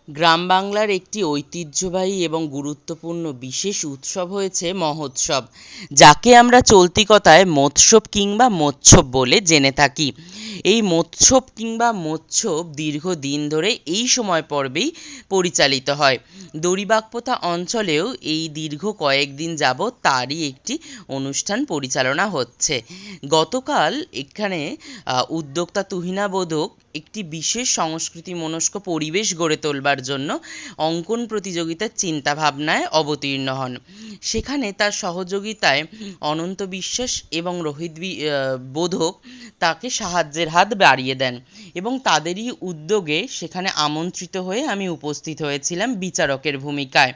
গ্রাম বাংলার একটি ঐতিহ্যবাহী এবং গুরুত্বপূর্ণ বিশেষ উৎসব হয়েছে মহোৎসব, যাকে আমরা চলতি কথায় মৎস্যব কিংবা মৎস্যব বলে জেনে থাকি। এই মৎস্যব কিংবা মৎস্যব দীর্ঘদিন ধরে এই সময় পর্বেই পরিচালিত হয়। দড়িবাগপোতা অঞ্চলেও এই দীর্ঘ কয়েকদিন যাবৎ তারই একটি অনুষ্ঠান পরিচালনা হচ্ছে। গতকাল এখানে উদ্যোক্তা তুহিনা বোধক একটি বিশেষ সংস্কৃতি মনস্ক পরিবেশ গড়ে তোলবার জন্য অঙ্কন প্রতিযোগিতার চিন্তাভাবনায় অবতীর্ণ হন। সেখানে তার সহযোগিতায় অনন্ত বিশ্বাস এবং রোহিত বোধক তাকে সাহায্যের হাত বাড়িয়ে দেন এবং তাদেরই উদ্যোগে সেখানে আমন্ত্রিত হয়ে আমি উপস্থিত হয়েছিলাম বিচারকের ভূমিকায়।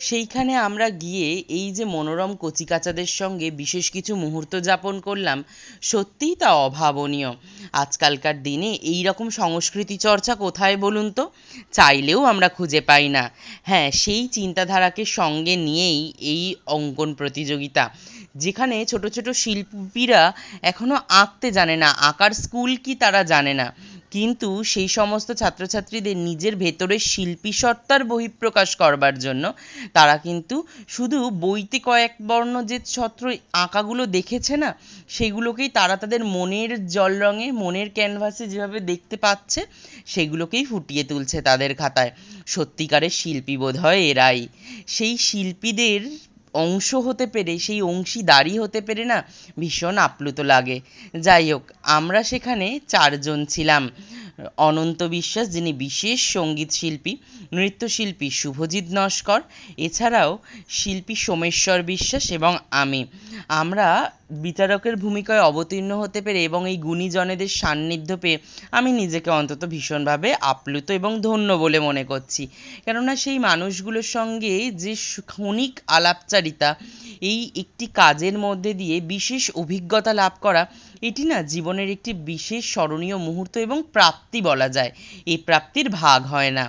সেইখানে আমরা গিয়ে এই যে মনোরম কচিকাঁচাদের সঙ্গে বিশেষ কিছু মুহূর্ত যাপন করলাম, সত্যিই তা অভাবনীয়। আজকালকার দিনে এই রকম সংস্কৃতি চর্চা কোথায় বলুন তো? চাইলেও আমরা খুঁজে পাই না। হ্যাঁ, সেই চিন্তাধারাকে সঙ্গে নিয়েই এই অঙ্কন প্রতিযোগিতা, যেখানে ছোট ছোট শিল্পীরা এখনো আঁকতে জানে না, আঁকার স্কুল কি তারা জানে না, কিন্তু সেই সমস্ত ছাত্রছাত্রীদের নিজের ভেতরের শিল্পী সত্তার বহিঃপ্রকাশ করবার জন্য তারা কিন্তু শুধু বইতে কয়েক বর্ণ যে ছত্র আঁকাগুলো দেখেছে না, সেগুলোকেই তারা তাদের মনের জল রঙে, মনের ক্যানভাসে যেভাবে দেখতে পাচ্ছে, সেগুলোকেই ফুটিয়ে তুলছে তাদের খাতায়। সত্যিকারের শিল্পী বোধ হয় এরাই। সেই শিল্পীদের অংশ হতে পেরে, সেই অংশীদারি হতে পেরে না ভীষণ আপ্লুত লাগে। যাই হোক, আমরা সেখানে 4 জন ছিলাম। অনন্ত বিশ্বাস, যিনি বিশেষ সঙ্গীত শিল্পী, নৃত্যশিল্পী শুভজিৎ নস্কর, এছাড়াও শিল্পী সোমেশ্বর বিশ্বাস এবং আমি। আমরা বিচারকের ভূমিকায় অবতীর্ণ হতে পেরে এবং এই গুণীজনেদের সান্নিধ্য পেয়ে আমি নিজেকে অন্তত ভীষণভাবে আপ্লুত এবং ধন্য বলে মনে করছি। কেননা সেই মানুষগুলোর সঙ্গে যে ক্ষণিক আলাপচারিতা, এই একটি কাজের মধ্যে দিয়ে বিশেষ অভিজ্ঞতা লাভ করা, এটি না জীবনের একটি বিশেষ স্মরণীয় মুহূর্ত এবং প্রাপ্তি বলা যায়। এই প্রাপ্তির ভাগ হয় না।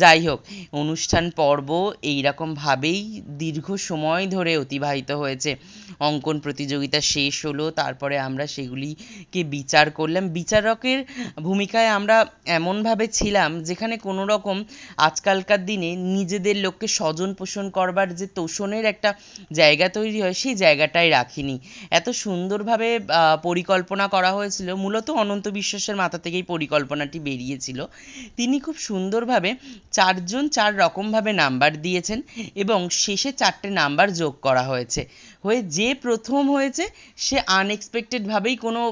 যাই হোক, অনুষ্ঠান পর্ব এইরকমভাবেই দীর্ঘ সময় ধরে অতিবাহিত হয়েছে। অঙ্কন প্রতিযোগিতা শেষ হলো, তারপরে আমরা সেগুলিকে বিচার করলাম। বিচারকের ভূমিকায় আমরা এমনভাবে ছিলাম যেখানে কোনো রকম আজকালকার দিনে নিজেদের লোককে স্বজন পোষণ করবার যে তোষণের একটা জায়গা তৈরি হয়, সেই জায়গাটাই রাখিনি। এত সুন্দরভাবে পরিকল্পনা করা হয়েছিল, মূলত অনন্ত বিশ্বাসের মাথা থেকেই পরিকল্পনাটি বেরিয়েছিল। তিনি খুব সুন্দরভাবে 4 জন 4 রকমভাবে নাম্বার দিয়েছেন এবং শেষে 4টে নাম্বার যোগ করা হয়েছে। যে প্রথম হয়েছে সে আনএক্সপেক্টেডভাবেই কোনো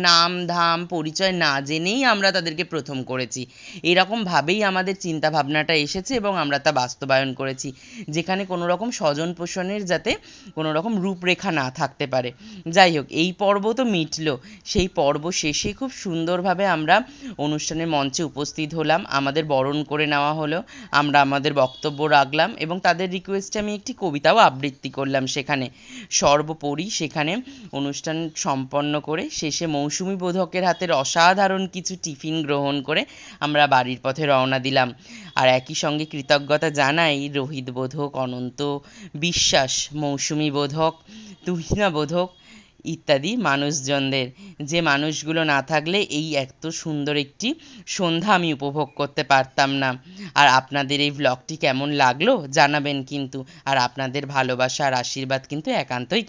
নাম ধাম পরিচয় না জেনেই আমরা তাদেরকে প্রথম করেছি। এরকমভাবেই আমাদের চিন্তাভাবনাটা এসেছে এবং আমরা তা বাস্তবায়ন করেছি, যেখানে কোনো রকম স্বজন পোষণের যাতে কোনো রকম রূপরেখা না থাকতে পারে। যাই হোক, এই পর্ব তো মিটলো। সেই পর্ব শেষে খুব সুন্দরভাবে আমরা অনুষ্ঠানের মঞ্চে উপস্থিত হলাম, আমাদের বরণ করে নেওয়া হলো, আমরা আমাদের বক্তব্য রাখলাম এবং তাদের রিকোয়েস্টে আমি একটি কবিতাও আবৃত্তি করলাম সেখানে। সর্বোপরি সেখানে অনুষ্ঠান সম্পন্ন করে শেষে মৌসুমী বোধকের হাতের অসাধারণ কিছু টিফিন গ্রহণ করে আমরা বাড়ির পথে রওনা দিলাম। আর একই সঙ্গে কৃতজ্ঞতা জানাই রোহিত বোধক, অনন্ত বিশ্বাস, মৌসুমী বোধক, তুহিনা বোধক ইত্যাদি মানুষজনদের, যে মানুষগুলো না থাকলে এই এত সুন্দর একটি সন্ধ্যা আমি উপভোগ করতে পারতাম না। আর আপনাদের এই ভ্লগটি কেমন লাগলো জানাবেন কিন্তু। আর আপনাদের ভালোবাসা আর আশীর্বাদ কিন্তু একান্তই